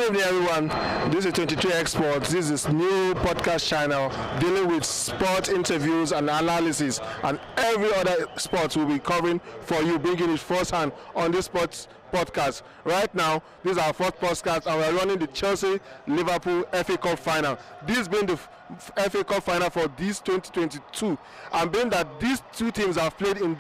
evening, everyone. This is 23 Exports. This is new podcast channel dealing with sport interviews and analysis, and every other sport we'll be covering for you, bringing it firsthand on this sports podcast. Right now, this is our first podcast, and we're running the Chelsea-Liverpool FA Cup final. This being the FA Cup final for this 2022, and being that these two teams have played in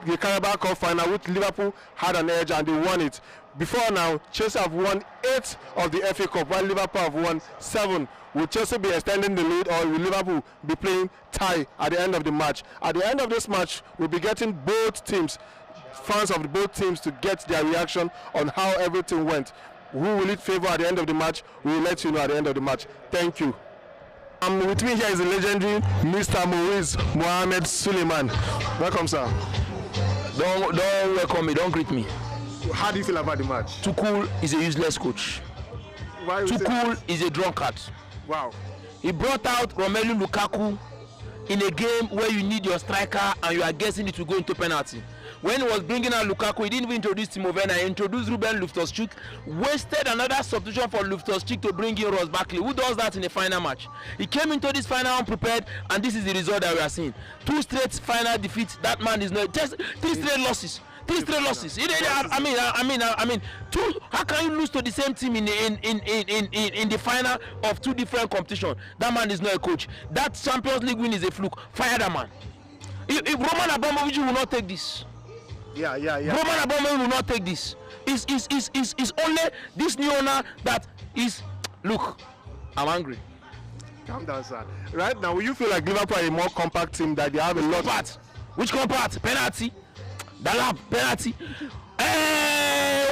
the Carabao Cup final, which Liverpool had an edge and they won it. Before now, Chelsea have won 8 of the FA Cup, while Liverpool have won 7. Will Chelsea be extending the lead, or will Liverpool be playing tie at the end of the match? At the end of this match, we'll be getting both teams, fans of both teams, to get their reaction on how everything went. Who will it favor at the end of the match? We will let you know at the end of the match. Thank you. With me here is the legendary Mr. Maurice Mohamed Suleiman. Welcome, sir. Don't welcome me, don't greet me. How do you feel about the match? Tuchel is a useless coach. Why Tuchel is a drunkard. Wow. He brought out Romelu Lukaku in a game where you need your striker and you are guessing it will go into penalty. When he was bringing out Lukaku, he didn't even introduce Timo Werner. He introduced Ruben Loftus-Cheek, wasted another substitution for Loftus-Cheek to bring in Ross Barkley. Who does that in a final match? He came into this final unprepared, and this is the result that we are seeing. 2 straight final defeats. That man is not just 3 straight losses. 3 straight losses. I mean, how can you lose to the same team in the final of 2 different competitions? That man is not a coach. That Champions League win is a fluke. Fire that man. If Roman Abramovich will not take this. Yeah. Roman Abramovich will not take this. It's only this new owner that is. Look, I'm angry. Calm down, sir. Right now, will you feel like Liverpool are a more compact team, that they have a lot? Compact. Which compact? Penalty. Dalab, penalty.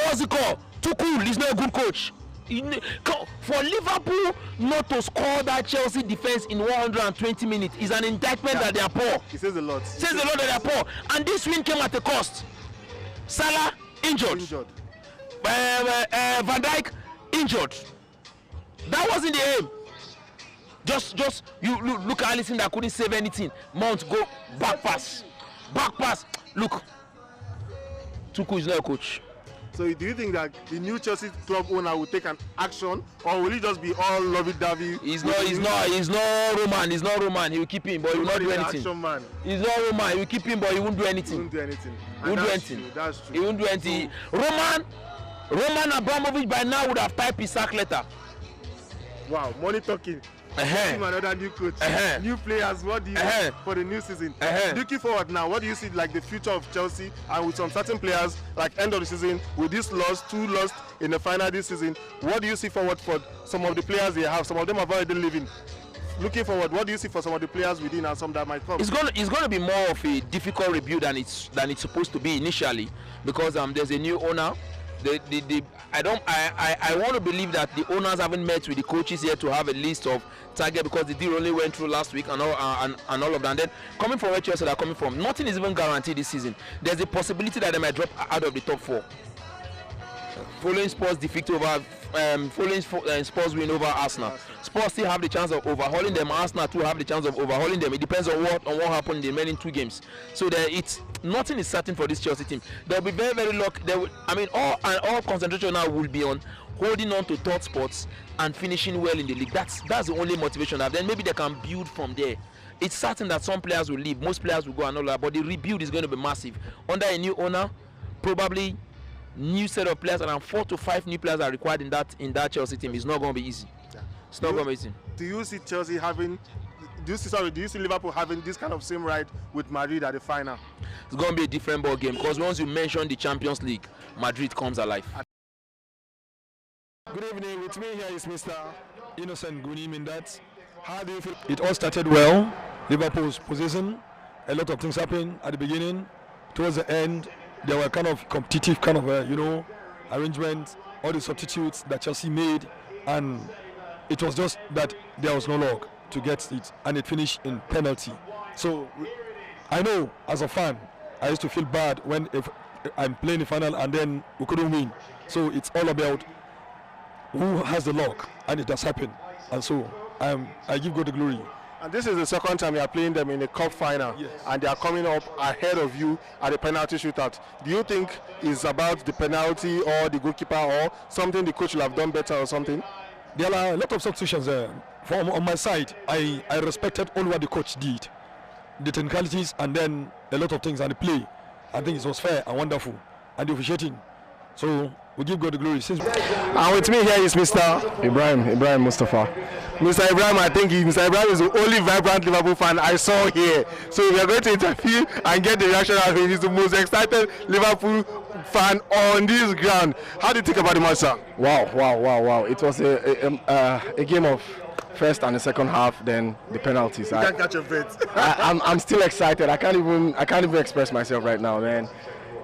What's it called? Tuchel is not a good coach. For Liverpool not to score that Chelsea defense in 120 minutes is an indictment that they are poor. It says a lot. Says a lot that they are poor. And this win came at a cost. Salah injured. Van Dijk injured. That wasn't the aim. Just you look at Alisson that couldn't save anything. Mount go back pass. Look, Tuchel is not a coach. So do you think that the new Chelsea club owner will take an action, or will it just be all lovey-dovey? He's not Roman. He will keep him, but he will not do anything. He's not Roman. He will keep him, but he won't do anything. That's true. He won't do anything. So, Roman Abramovich by now would have typed his sack letter. Wow, money talking. Another new coach, new players. What do you for the new season? Looking forward now, what do you see like the future of Chelsea, and with some certain players like end of the season with this loss, 2 lost in the final this season? What do you see forward for some of the players they have? Some of them have already leaving. Looking forward, what do you see for some of the players within and some that might come? It's gonna be more of a difficult rebuild than it's supposed to be initially, because there's a new owner. I want to believe that the owners haven't met with the coaches yet to have a list of target, because the deal only went through last week and all of that. And then coming from where Chelsea are coming from, nothing is even guaranteed this season. There's a possibility that they might drop out of the top 4. Following Spurs defeat over, Spurs win over Arsenal. Spurs still have the chance of overhauling them. Arsenal too have the chance of overhauling them. It depends on what happened in the remaining 2 games. So nothing is certain for this Chelsea team. They'll be very, very lucky. All concentration now will be on holding on to 3rd spots and finishing well in the league. That's the only motivation. Then maybe they can build from there. It's certain that some players will leave, most players will go and all that, but the rebuild is going to be massive. Under a new owner, probably new set of players, around 4 to 5 new players are required in that Chelsea team. It's not going to be easy. It's not going to be easy. Do you see Chelsea having? Do you see Liverpool having this kind of same ride with Madrid at the final? It's going to be a different ball game, because once you mention the Champions League, Madrid comes alive. Good evening. With me here is Mr. Innocent Gunim. In that, how do you feel? It all started well. Liverpool's position. A lot of things happened at the beginning. Towards the end, there were kind of competitive arrangements, all the substitutes that Chelsea made, and it was just that there was no luck to get it, and it finished in penalty. So I know as a fan, I used to feel bad when if I'm playing the final and then we couldn't win. So it's all about who has the luck, and it has happened. And so I give God the glory. And this is the second time you are playing them in a cup final, and they are coming up ahead of you at the penalty shootout. Do you think it's about the penalty or the goalkeeper or something the coach will have done better or something? There are a lot of substitutions there. On my side, I respected all what the coach did, the technicalities, and then a lot of things and the play. I think it was fair and wonderful, and the officiating. So we give God the glory. And with me here is Mr. Ibrahim Mustafa. Mr. Ibrahim, I think Mr. Ibrahim is the only vibrant Liverpool fan I saw here. So we are going to interview and get the reaction of him. He's the most excited Liverpool fan on this ground. How do you think about the match, sir? Wow. It was a game of first and the second half, then the penalties. You can't catch a breath. I'm still excited. I can't even express myself right now, man.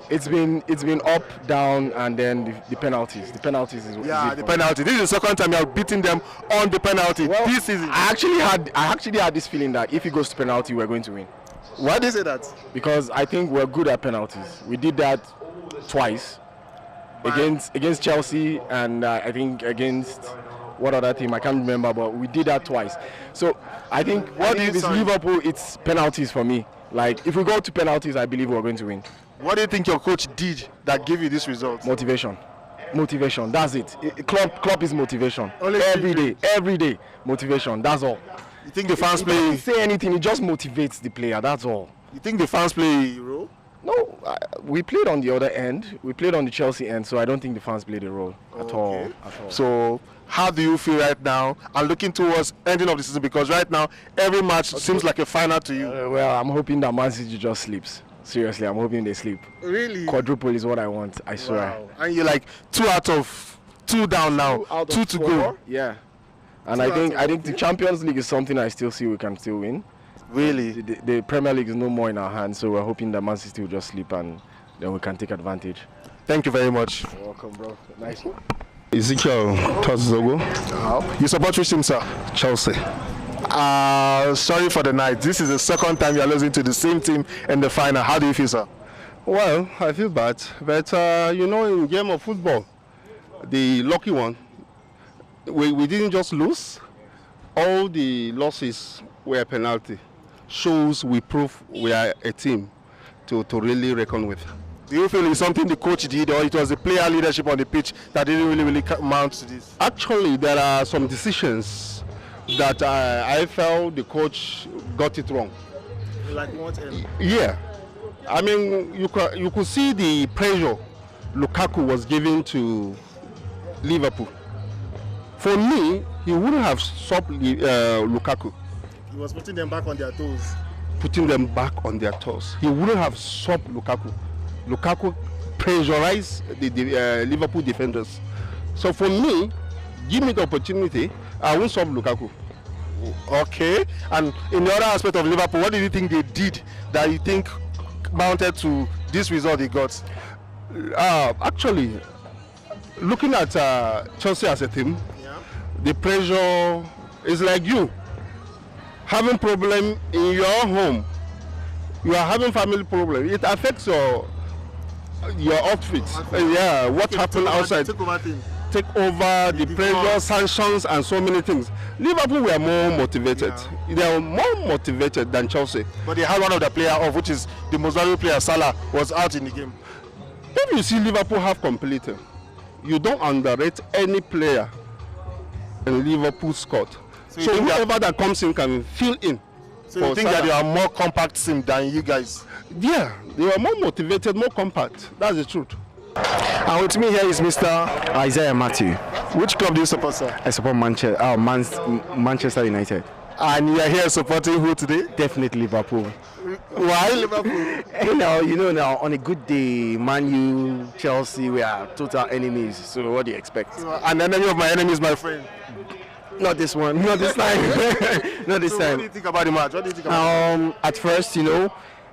It's been up, down, and then the penalties. The penalties is the penalty. This is the second time you are beating them on the penalty this season. I actually had this feeling that if it goes to penalty, we're going to win. Why do you say that? Because I think we're good at penalties. We did that twice against Chelsea, and I think against what other team I can't remember, but we did that twice. So I think Liverpool, it's penalties for me. Like if we go to penalties, I believe we're going to win. What do you think your coach did that gave you this result? Motivation. That's it. Klopp is motivation. Only every day motivation. That's all. You think the fans play? He doesn't say anything. He just motivates the player. That's all. You think the fans play a role? No, we played on the other end. We played on the Chelsea end, so I don't think the fans played a role at all. So how do you feel right now and looking towards ending of the season? Because right now every match seems like a final to you. Well, I'm hoping that Man City just sleeps. Seriously, I'm hoping they sleep. Really? Quadruple is what I want, I swear. Wow. And you're like 2 out of 2 down now, 2 to go. Yeah. And I think the Champions League is something I still see we can still win. Really? The Premier League is no more in our hands, so we're hoping that Man City will just sleep and then we can take advantage. Thank you very much. You're welcome, bro. Nice. Ezekiel Tozogo. You support which team, sir? Chelsea. Sorry for the night. This is the second time you are losing to the same team in the final. How do you feel, sir? Well, I feel bad, but in game of football, the lucky one, we didn't just lose. All the losses were penalty. Shows we prove we are a team to really reckon with. Do you feel it's something the coach did, or it was the player leadership on the pitch that didn't really amount to this? Actually, there are some decisions that I felt the coach got it wrong. Like what? Yeah, I mean you could see the pressure Lukaku was giving to Liverpool. For me, he wouldn't have stopped Lukaku. He was putting them back on their toes. He wouldn't have stopped Lukaku. Lukaku pressurized the Liverpool defenders. So for me, give me the opportunity, I won't stop Lukaku. Okay. And in the other aspect of Liverpool, what do you think they did that you think mounted to this result they got? Actually, looking at Chelsea as a team, the pressure is like you having problem in your home. You are having family problem. It affects your outfit. What happened outside? Take over the pressure, sanctions, and so many things. Liverpool were more motivated. They were more motivated than Chelsea. But they had one of the players off, which is the most valuable player, Salah, was out in the game. If you see Liverpool have completed, you don't underrate any player in Liverpool's squad. So whoever that comes in can fill in. So you think that they are more compact team than you guys? Yeah, they were more motivated, more compact. That's the truth. And with me here is Mr. Isaiah Matthew. Which club do you support, sir? I support Manchester United. And you are here supporting who today? Definitely Liverpool. Why Liverpool? Now on a good day, Man U, Chelsea, we are total enemies. So what do you expect? An enemy of my enemy is my friend. Not this one. Not this time. Not this time. What do you think about the match? What do you think about At first,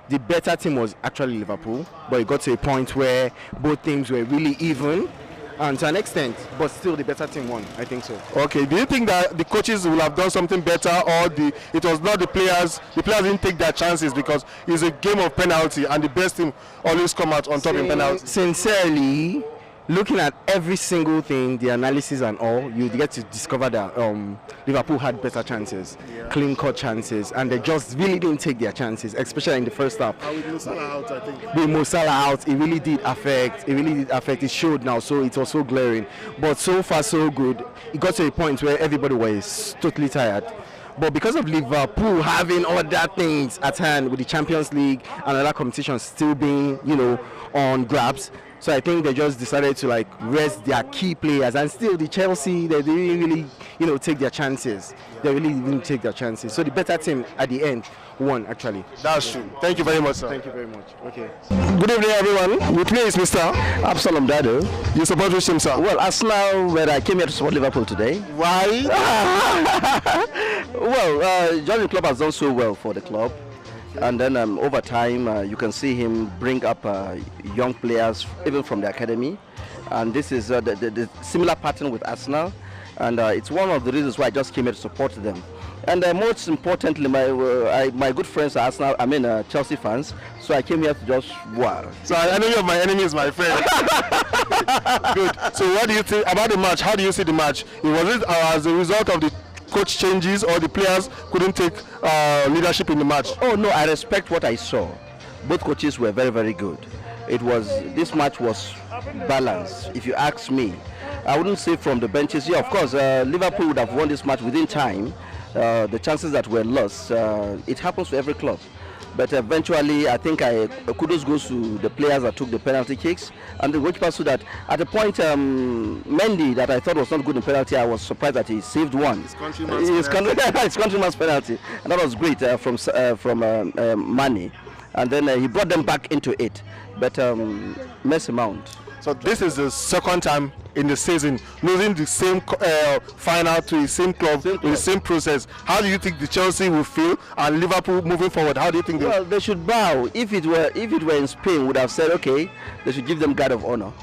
the better team was actually Liverpool, but it got to a point where both teams were really even, and to an extent, but still the better team won. I think so. Okay. Do you think that the coaches will have done something better, or it was not the players? The players didn't take their chances because it's a game of penalty, and the best team always come out on top in penalty. Sincerely, looking at every single thing, the analysis and all, you get to discover that Liverpool had better chances, clean-cut chances, and they just really didn't take their chances, especially in the first half. And with Mo Salah out, I think. With Mo Salah out, it really did affect. It showed now, so it was so glaring. But so far, so good. It got to a point where everybody was totally tired. But because of Liverpool having other things at hand with the Champions League and other competitions still being, on grabs, so I think they just decided to like rest their key players, and still the Chelsea, they didn't really, take their chances. They really didn't take their chances. So the better team at the end won, actually. That's true. Thank you very much, sir. Thank you very much. Okay. Good evening, everyone. With me is Mr. Absalom Dado. You support which team, sir? Well, Arsenal, where I came here to support Liverpool today. Why? Well, Jurgen Klopp has done so well for the club. And then over time, you can see him bring up young players, even from the academy. And this is the similar pattern with Arsenal. And it's one of the reasons why I just came here to support them. And most importantly, my good friends are Chelsea fans. So I came here to just wow. So an enemy of my enemy is my friend. Good. So what do you think about the match? How do you see the match? Was it as a result of the coach changes, or the players couldn't take leadership in the match? Oh no, I respect what I saw. Both coaches were very, very good. This match was balanced, if you ask me. I wouldn't say from the benches. Yeah, of course, Liverpool would have won this match within time. The chances that were lost, it happens to every club. But eventually, I think kudos goes to the players that took the penalty kicks. And the goalkeeper so that at the point, Mendy, that I thought was not good in penalty, I was surprised that he saved one. His countryman's penalty. And that was great from Mane. And then he brought them back into it. But Messi Mount. So this is the second time in the season losing the same final to the same club with the same process. How do you think the Chelsea will feel, and Liverpool moving forward? How do you think they? Well, they should bow. If it were in Spain, would have said, okay, they should give them guard of honor.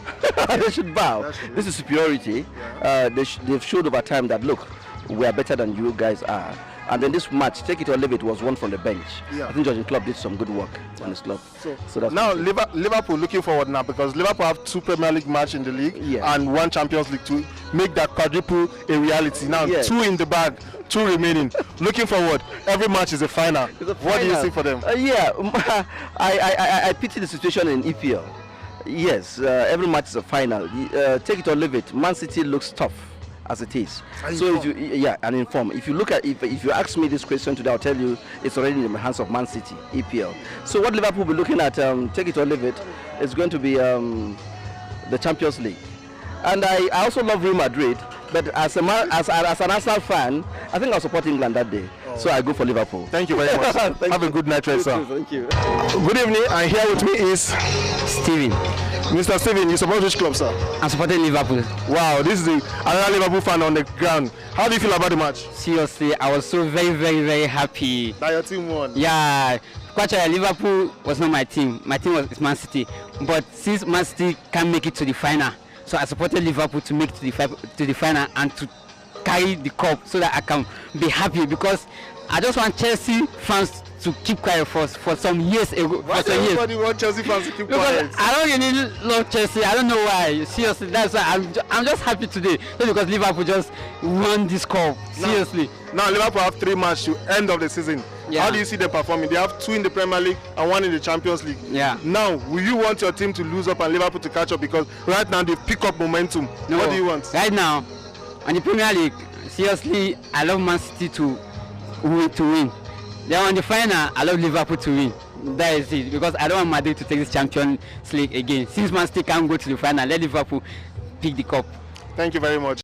They should bow. This is superiority. They've showed over time that look, we are better than you guys are. And then this match, take it or leave it, was won from the bench. Yeah. I think Jurgen Klopp did some good work on his club. So that's now Liverpool looking forward now, because Liverpool have 2 Premier League matches in the league and 1 Champions League to make that quadruple a reality. Now 2 in the bag, 2 remaining. Looking forward, every match is a final. What do you see for them? I pity the situation in EPL. Yes, every match is a final. Take it or leave it. Man City looks tough as it is. And in form. If you look at if you ask me this question today, I'll tell you it's already in the hands of Man City, EPL. So what Liverpool will be looking at, take it or leave it, is going to be the Champions League. And I also love Real Madrid, but as an Arsenal fan, I think I'll support England that day. So I go for Liverpool. Thank you very much. Have a good night, sir. Thank you. Good evening, and here with me is Steven. Mr. Steven, you support which club, sir? I'm supporting Liverpool. Wow, this is another Liverpool fan on the ground. How do you feel about the match? Seriously, I was so very, very, very happy That your team won? Yeah, actually Liverpool was not my team. My team was Man City. But since Man City can't make it to the final, so I supported Liverpool to make it to the final and to carry the cup so that I can be happy, because I just want Chelsea fans to keep quiet for some years ago. Why does everybody want Chelsea fans to keep quiet? I don't really love Chelsea. I don't know why. Seriously, that's why I'm just happy today. Just because Liverpool just won this cup. Seriously. Now Liverpool have 3 matches to end of the season. Yeah. How do you see them performing? They have 2 in the Premier League and 1 in the Champions League. Yeah. Now, will you want your team to lose up and Liverpool to catch up? Because right now they pick up momentum. No. What do you want? Right now, on the Premier League, seriously, I love Man City to win. Then on the final, I love Liverpool to win. That is it, because I don't want Madrid to take this Champions League again. Since Man City can't go to the final, let Liverpool pick the cup. Thank you very much.